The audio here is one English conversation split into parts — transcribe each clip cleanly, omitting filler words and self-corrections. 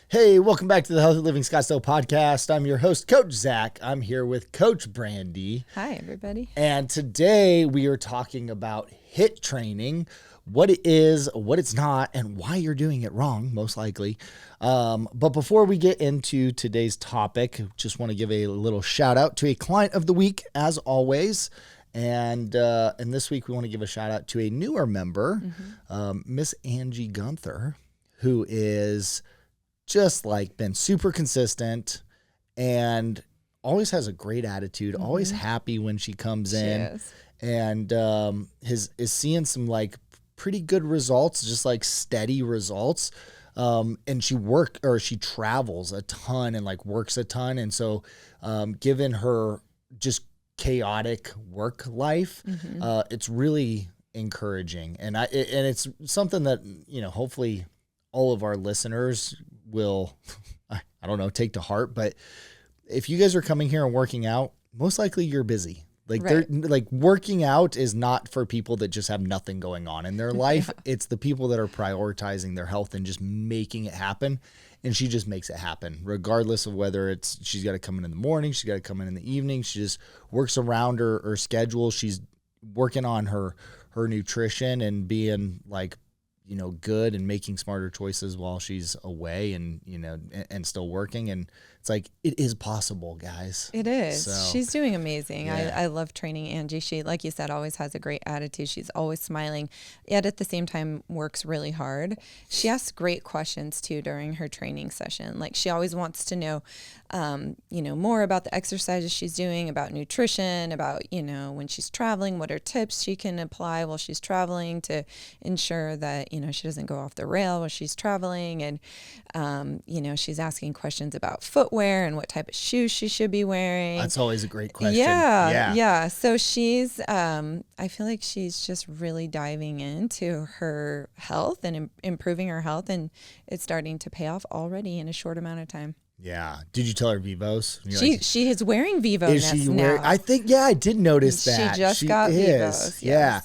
Hey, welcome back to the Healthy Living Scottsdale podcast. I'm your host, Coach Zach. I'm here with Coach Brandy. Hi, everybody. And today we are talking about HIIT training, what it is, what it's not, and why you're doing it wrong, most likely. But before we get into today's topic, just want to give a little shout out to a client of the week, as always. And this week we want to give a shout out to a newer member, Miss Angie Gunther, who is just like been super consistent and always has a great attitude, always happy when she comes in, and is seeing some like pretty good results, just like steady results. And she travels a ton and like works a ton. And so given her just chaotic work life, it's really encouraging. And it's something that, hopefully all of our listeners will, I don't know, take to heart. But if you guys are coming here and working out, most likely you're busy. Like working out is not for people that just have nothing going on in their life. It's the people that are prioritizing their health and just making it happen. And she just makes it happen, regardless of whether she's got to come in the morning, she's got to come in the evening. She just works around her schedule. She's working on her nutrition and being like, good and making smarter choices while she's away and still working. And it's like, it is possible, guys. It is. So, she's doing amazing. Yeah. I love training Angie. She, like you said, always has a great attitude. She's always smiling, yet at the same time works really hard. She asks great questions too during her training session. Like she always wants to know, more about the exercises she's doing, about nutrition, about, when she's traveling, what are tips she can apply while she's traveling to ensure that, she doesn't go off the rail while she's traveling. And, she's asking questions about footwear and what type of shoes she should be wearing. That's always a great question. Yeah. So she's, I feel like she's just really diving into her health and improving her health, and it's starting to pay off already in a short amount of time. Yeah. Did you tell her Vivos? She is wearing Vivo is she now. I think, I did notice that. She just got Vivos. Yes. Yeah.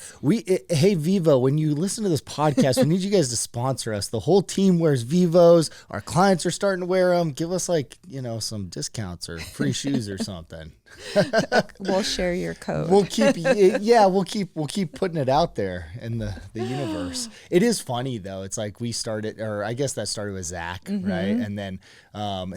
Hey, Vivo, when you listen to this podcast, we need you guys to sponsor us. The whole team wears Vivos. Our clients are starting to wear them. Give us some discounts or free shoes or something. We'll share your code. We'll keep putting it out there in the universe. It is funny though. It's like we started, or I guess that started with Zach, right? And then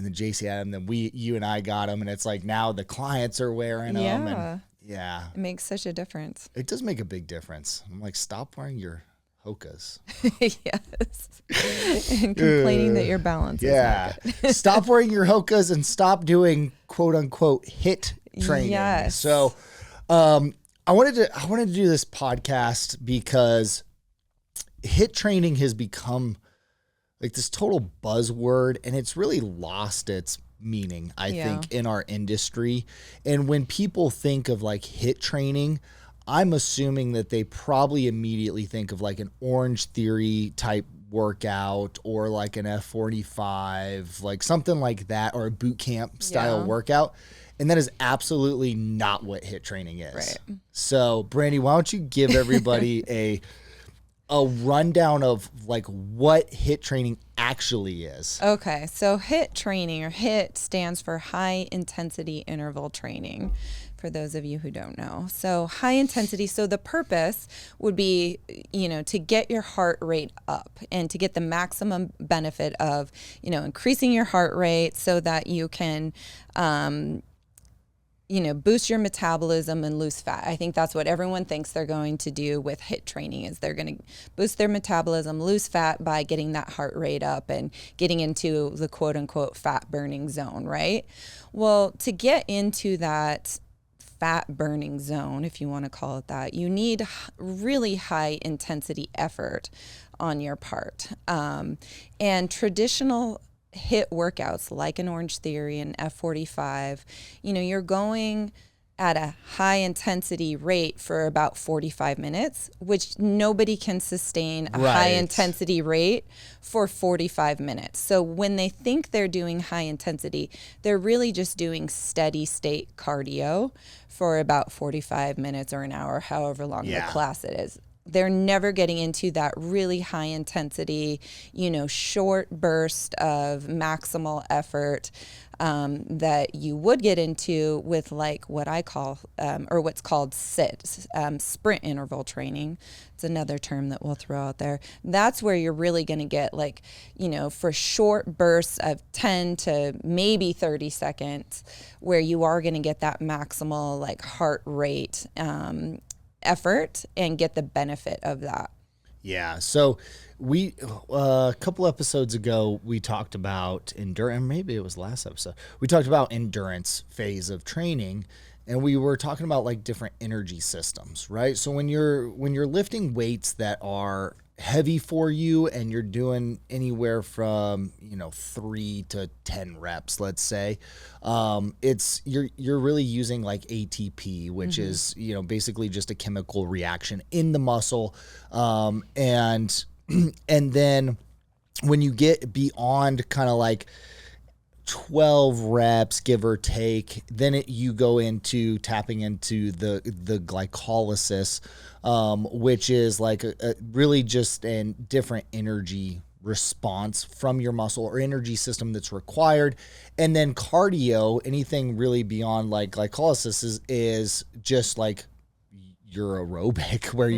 JC had them. Then you and I got them, and it's like now the clients are wearing them. And it makes such a difference. It does make a big difference. I'm like, stop wearing your Hokas. Yes. And complaining that your balance is not good. Stop wearing your Hokas and stop doing quote unquote HIIT training. Yes. So I wanted to do this podcast because HIIT training has become like this total buzzword, and it's really lost its meaning, I think, in our industry. And when people think of like HIIT training, I'm assuming that they probably immediately think of like an Orange Theory type workout or like an F45, like something like that, or a boot camp style workout. And that is absolutely not what HIIT training is. Right. So, Brandy, why don't you give everybody a rundown of like what HIIT training actually is? Okay, so HIIT training, or HIIT, stands for high intensity interval training, for those of you who don't know. So high intensity, so the purpose would be, to get your heart rate up and to get the maximum benefit of, increasing your heart rate so that you can, boost your metabolism and lose fat. I think that's what everyone thinks they're going to do with HIIT training, is they're going to boost their metabolism, lose fat by getting that heart rate up and getting into the quote unquote fat burning zone, right? Well, to get into that fat burning zone, if you want to call it that, you need really high intensity effort on your part. And traditional HIIT workouts like an Orange Theory and F45, you're going at a high intensity rate for about 45 minutes, which nobody can sustain a high intensity rate for 45 minutes. So when they think they're doing high intensity, they're really just doing steady state cardio for about 45 minutes or an hour, however long the class it is. they're never getting into that really high intensity, short burst of maximal effort that you would get into with like what I call, or what's called SIT, sprint interval training. It's another term that we'll throw out there. That's where you're really going to get like, for short bursts of 10 to maybe 30 seconds, where you are going to get that maximal like heart rate effort and get the benefit of that. Yeah. So we a couple episodes ago we talked about endurance. Maybe it was last episode. We talked about endurance phase of training, and we were talking about like different energy systems, right? So when you're lifting weights that are heavy for you and you're doing anywhere from 3 to 10 reps, let's say, it's you're really using like ATP, which is basically just a chemical reaction in the muscle, and then when you get beyond kind of like 12 reps, give or take, then you go into tapping into the glycolysis, which is like a really just a different energy response from your muscle or energy system that's required. And then cardio, anything really beyond like glycolysis is just like your aerobic, where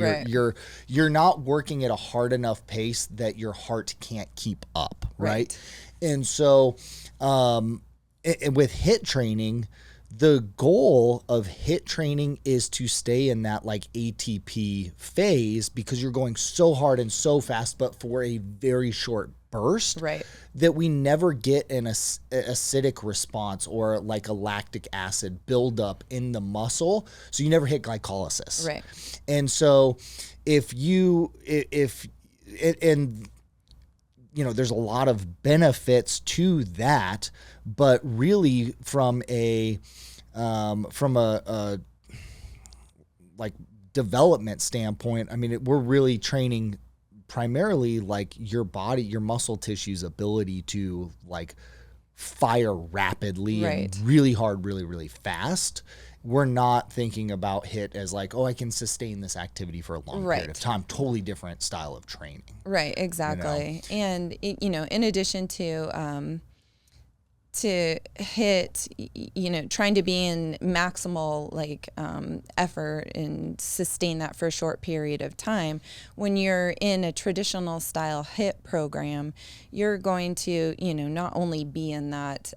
you're not working at a hard enough pace that your heart can't keep up, right? And so with HIIT training, the goal of HIIT training is to stay in that like ATP phase, because you're going so hard and so fast, but for a very short burst, that we never get an acidic response or like a lactic acid buildup in the muscle. So you never hit glycolysis. And so there's a lot of benefits to that, but really from a like development standpoint, I mean, we're really training primarily like your body, your muscle tissue's ability to like fire rapidly and really hard, really, really fast. We're not thinking about HIIT as like, I can sustain this activity for a long period of time. Totally different style of training. Right, exactly. And, in addition to HIIT, trying to be in maximal like effort and sustain that for a short period of time, when you're in a traditional style HIIT program, you're going to, not only be in that,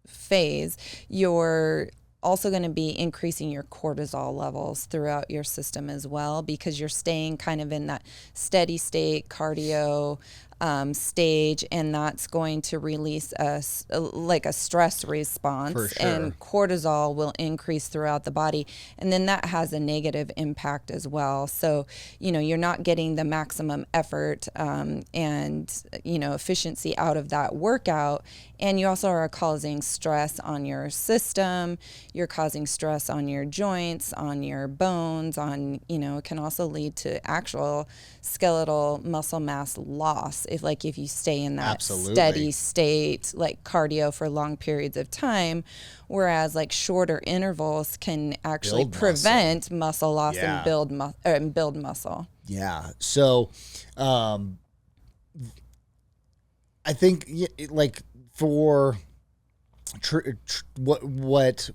phase, you're also going to be increasing your cortisol levels throughout your system as well, because you're staying kind of in that steady state cardio stage, and that's going to release a stress response, and cortisol will increase throughout the body, and then that has a negative impact as well. So you're not getting the maximum effort and efficiency out of that workout, and you also are causing stress on your system. You're causing stress on your joints, on your bones, it can also lead to actual skeletal muscle mass loss if you stay in that steady state like cardio for long periods of time, whereas like shorter intervals can actually prevent muscle loss and build muscle. Yeah. So I think like for what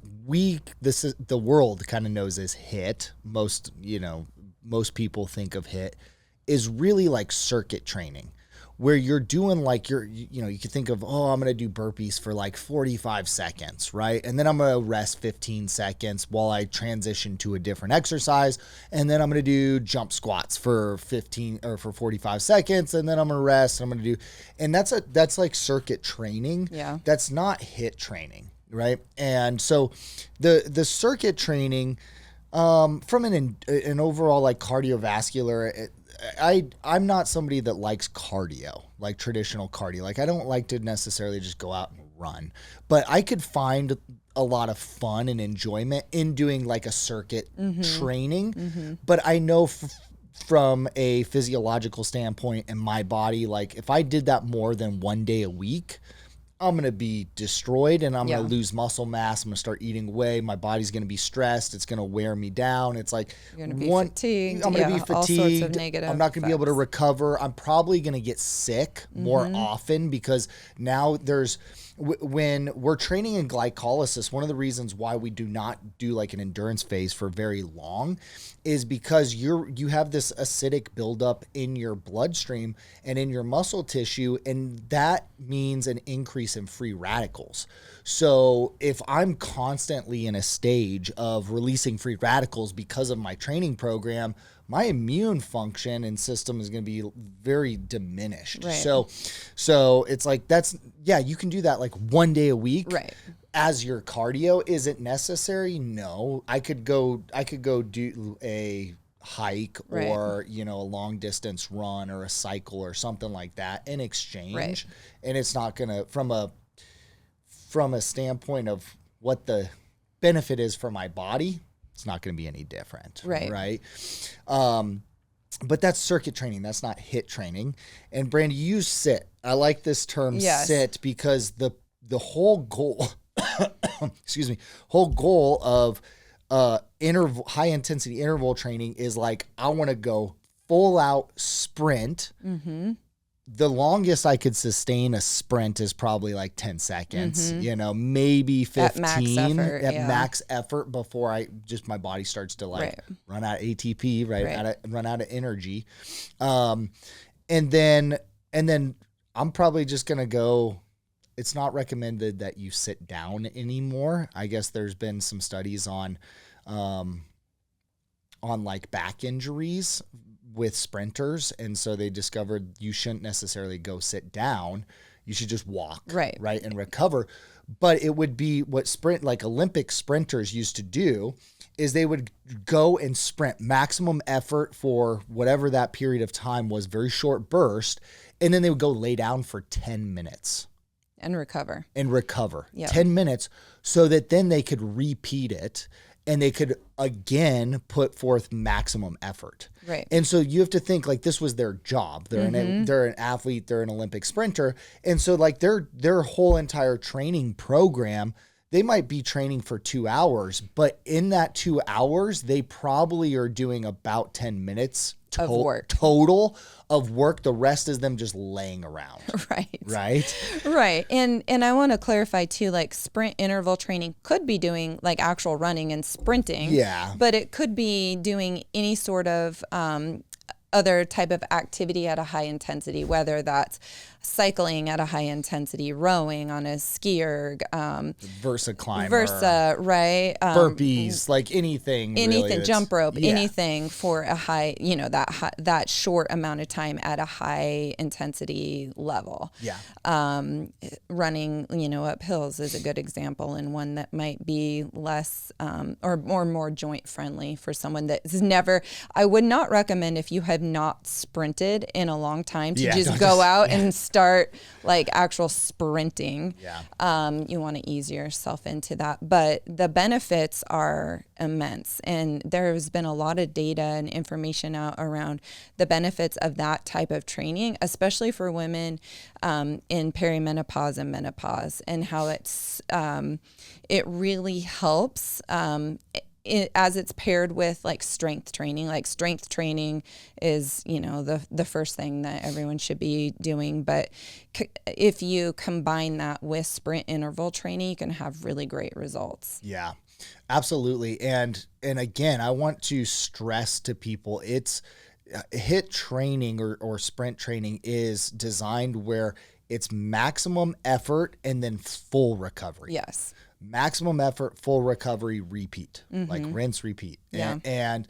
the world kind of knows as HIIT, most people think of HIIT is really like circuit training, where you're doing like you could think of, I'm going to do burpees for like 45 seconds, right? And then I'm going to rest 15 seconds while I transition to a different exercise. And then I'm going to do jump squats for 45 seconds. And then I'm going to rest. And I'm going to do, and that's like circuit training. Yeah. That's not HIIT training, right? And so the circuit training, from an overall like cardiovascular, I'm not somebody that likes cardio, like traditional cardio. Like I don't like to necessarily just go out and run, but I could find a lot of fun and enjoyment in doing like a circuit training. But I know from a physiological standpoint in my body, like if I did that more than one day a week, I'm going to be destroyed and I'm Yeah. going to lose muscle mass. I'm going to start eating away. My body's going to be stressed. It's going to wear me down. It's like You're going to be fatigued. I'm going to be fatigued. All sorts of negative I'm not going to be able to effects. recover. I'm probably going to get sick more often because now when we're training in glycolysis, one of the reasons why we do not do like an endurance phase for very long is because you have this acidic buildup in your bloodstream and in your muscle tissue, and that means an increase in free radicals. So if I'm constantly in a stage of releasing free radicals because of my training program, my immune function and system is going to be very diminished. Right. So it's like you can do that like one day a week. Right. As your cardio. Is it necessary? No. I could go do a hike Right. or, a long distance run or a cycle or something like that in exchange. Right. And it's not going to, from a standpoint of what the benefit is for my body, it's not going to be any different. Right. Right. But that's circuit training. That's not HIIT training. And Brandy, you use sit. I like this term sit because the whole goal, whole goal of high intensity interval training is like, I want to go full out sprint. Mm-hmm. The longest I could sustain a sprint is probably like 10 seconds, maybe 15 at max effort before my body starts to run out of ATP, run out of energy. And then I'm probably just going to go. It's not recommended that you sit down anymore. I guess there's been some studies on like back injuries with sprinters. And so they discovered you shouldn't necessarily go sit down. You should just walk, right, and recover. But it would be what Olympic sprinters used to do is they would go and sprint maximum effort for whatever that period of time was, very short burst. And then they would go lay down for 10 minutes. And recover. Yep. 10 minutes so that then they could repeat it and they could again put forth maximum effort. Right. And so you have to think like this was their job. They're an athlete, they're an Olympic sprinter. And so like their whole entire training program, they might be training for 2 hours, but in that 2 hours, they probably are doing about 10 minutes of work. Total of work. The rest is them just laying around. Right. And I want to clarify too, like sprint interval training could be doing like actual running and sprinting. Yeah. But it could be doing any sort of other type of activity at a high intensity, whether that's cycling at a high intensity, rowing on a skier, Versa climber, right? Burpees, like anything, really, jump rope, anything for a high, that short amount of time at a high intensity level. Yeah. Running, up hills is a good example, and one that might be less or more joint friendly for someone that has never. I would not recommend if you have not sprinted in a long time to just go out and start like actual sprinting. You want to ease yourself into that, but the benefits are immense, and there has been a lot of data and information out around the benefits of that type of training, especially for women in perimenopause and menopause, and how it really helps as it's paired with like strength training. Like strength training is, the first thing that everyone should be doing. But if you combine that with sprint interval training, you can have really great results. Yeah, absolutely. And again, I want to stress to people, it's HIIT training or sprint training is designed where it's maximum effort and then full recovery. Yes. Maximum effort, full recovery, repeat, like rinse, repeat. Yeah. And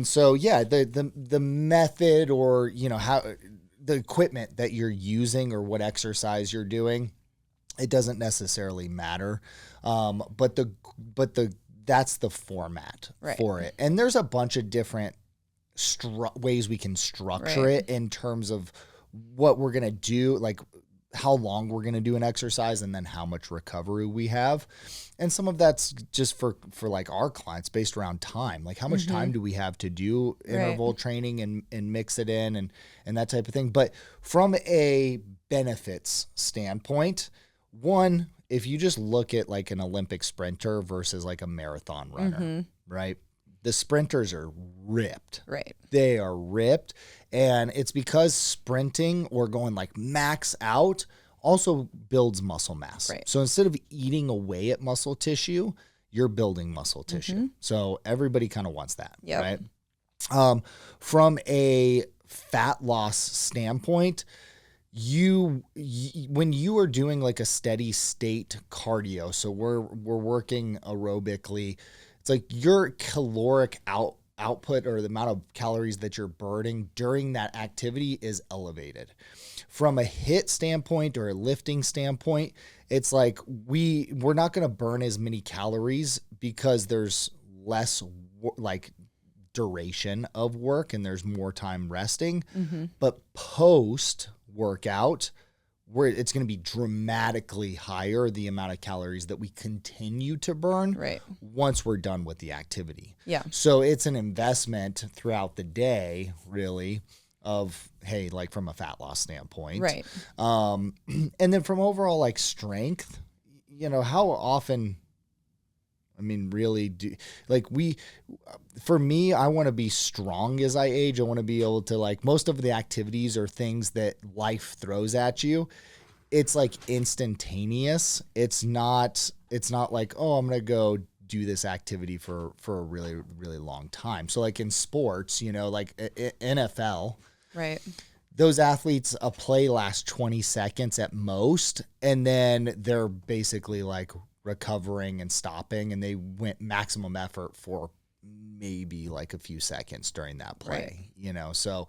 so, the method or, how the equipment that you're using or what exercise you're doing, it doesn't necessarily matter. But that's the format for it. And there's a bunch of different ways we can structure it in terms of what we're going to do, like how long we're going to do an exercise and then how much recovery we have. And some of that's just for like our clients based around time. Like how much time do we have to do interval training and mix it in and that type of thing. But from a benefits standpoint, One, if you just look at like an Olympic sprinter versus like a marathon runner, right? The sprinters are ripped. Right. They are ripped. And it's because sprinting or going like max out also builds muscle mass. Right. So instead of eating away at muscle tissue, you're building muscle tissue. So everybody kind of wants that, right? From a fat loss standpoint, when you are doing like a steady state cardio, so we're working aerobically, it's like your caloric output or the amount of calories that you're burning during that activity is elevated. From a HIIT standpoint or a lifting standpoint, it's like we're not going to burn as many calories because there's less like duration of work and there's more time resting. But post workout, where it's going to be dramatically higher, the amount of calories that we continue to burn once we're done with the activity. Yeah. So it's an investment throughout the day, really, of, hey, like from a fat loss standpoint. Right. And then from overall like strength, how often, I mean, really for me, I want to be strong as I age. I want to be able to like, most of the activities are things that life throws at you. It's like instantaneous. It's not like, oh, I'm going to go do this activity for a really, really long time. So like in sports, like NFL, right. Those athletes, a play lasts 20 seconds at most. And then they're basically like recovering and stopping, and they went maximum effort for maybe like a few seconds during that play, so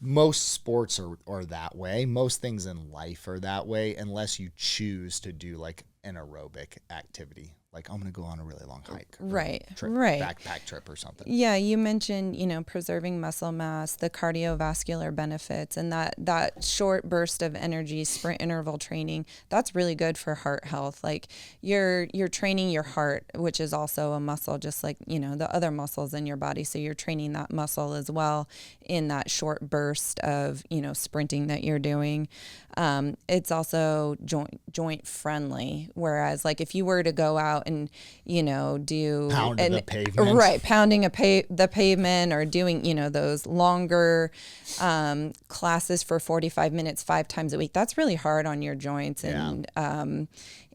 most sports are that way. Most things in life are that way, unless you choose to do like an aerobic activity. Like, I'm going to go on a really long hike. Right. Trip, right. Backpack trip or something. Yeah. You mentioned, preserving muscle mass, the cardiovascular benefits, and that short burst of energy, sprint interval training, that's really good for heart health. Like you're training your heart, which is also a muscle, just like, the other muscles in your body. So you're training that muscle as well in that short burst of, sprinting that you're doing. It's also joint friendly. Whereas like if you were to go out and, do the pavement. Right. Pounding the pavement or doing, those longer, classes for 45 minutes, 5 times a week, that's really hard on your joints. And,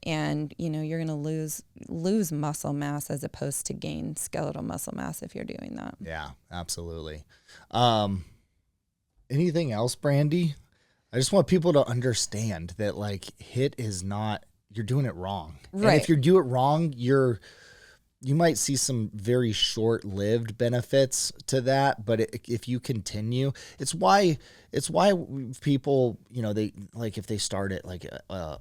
you're going to lose muscle mass as opposed to gain skeletal muscle mass if you're doing that. Yeah, absolutely. Anything else, Brandy? I just want people to understand that like HIIT is not, you're doing it wrong. Right. And if you do it wrong, you might see some very short-lived benefits to that, but if you continue, it's why people, they like if they start at like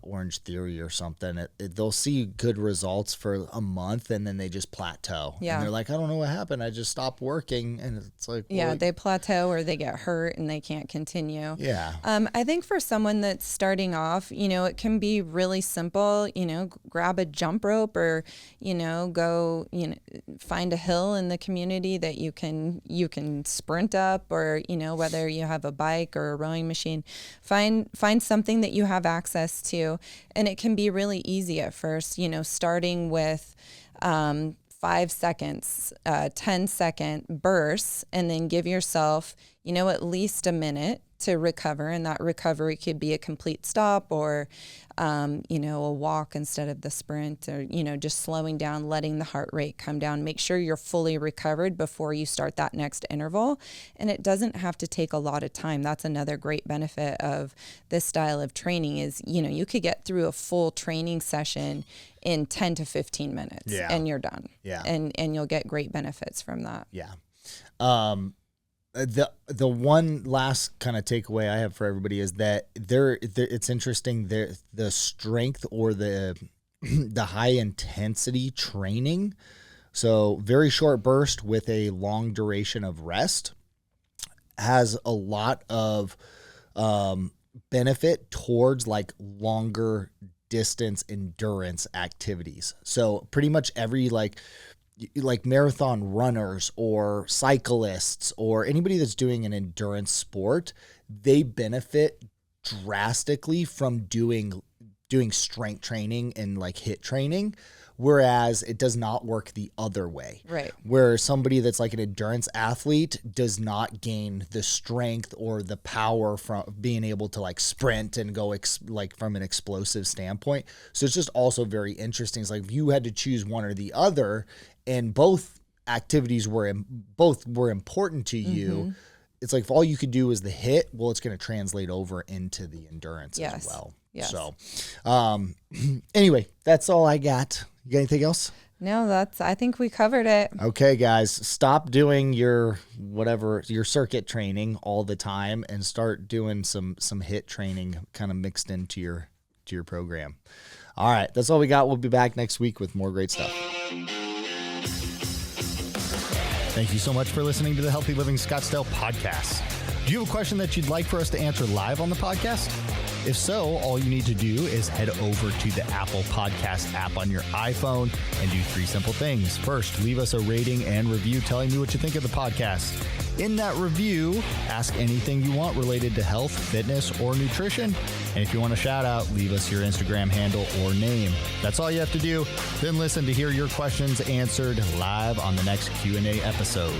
Orange Theory or something, they'll see good results for a month and then they just plateau. Yeah. And they're like, I don't know what happened. I just stopped working. And it's like, yeah, they plateau or they get hurt and they can't continue. Yeah. I think for someone that's starting off, it can be really simple, grab a jump rope or, go, find a hill in the community that you can sprint up, or, whether you have a bike or a rowing machine, find something that you have access to. And it can be really easy at first, starting with 5 seconds, 10-second bursts, and then give yourself, at least a minute to recover. And that recovery could be a complete stop or, a walk instead of the sprint, or, just slowing down, letting the heart rate come down. Make sure you're fully recovered before you start that next interval. And it doesn't have to take a lot of time. That's another great benefit of this style of training is, you could get through a full training session in 10 to 15 minutes and you're done. Yeah. And you'll get great benefits from that. Yeah. The one last kind of takeaway I have for everybody is that it's interesting, the strength or the high intensity training. So very short burst with a long duration of rest has a lot of benefit towards like longer distance endurance activities. So pretty much every like marathon runners or cyclists or anybody that's doing an endurance sport, they benefit drastically from doing doing strength training and like HIIT training, whereas it does not work the other way. Right. Where somebody that's like an endurance athlete does not gain the strength or the power from being able to like sprint and go like from an explosive standpoint. So it's just also very interesting. It's like if you had to choose one or the other, and both activities were important to you. It's like if all you could do is the HIIT, well, it's going to translate over into the endurance as well. Yes. So, anyway, that's all I got. You got anything else? No, I think we covered it. Okay, guys, stop doing your circuit training all the time and start doing some HIIT training kind of mixed into your program. All right, that's all we got. We'll be back next week with more great stuff. Thank you so much for listening to the Healthy Living Scottsdale podcast. Do you have a question that you'd like for us to answer live on the podcast? If so, all you need to do is head over to the Apple Podcast app on your iPhone and do 3 simple things. First, leave us a rating and review telling me what you think of the podcast. In that review, ask anything you want related to health, fitness, or nutrition. And if you want a shout out, leave us your Instagram handle or name. That's all you have to do. Then listen to hear your questions answered live on the next Q&A episode.